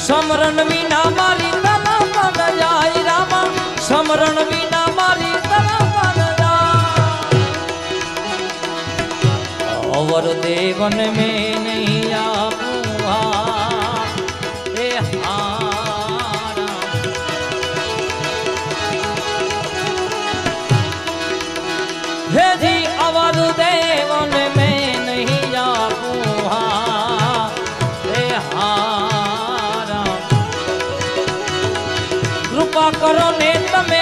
समरण विना मारी तना पद जाय रामा समरण विना मारी तना पद जाय अवर देवन में नहीं आपूहा हे हारा हे जी अवर देवन में नहीं आपूहा हे हारा कृपा करो ने तमे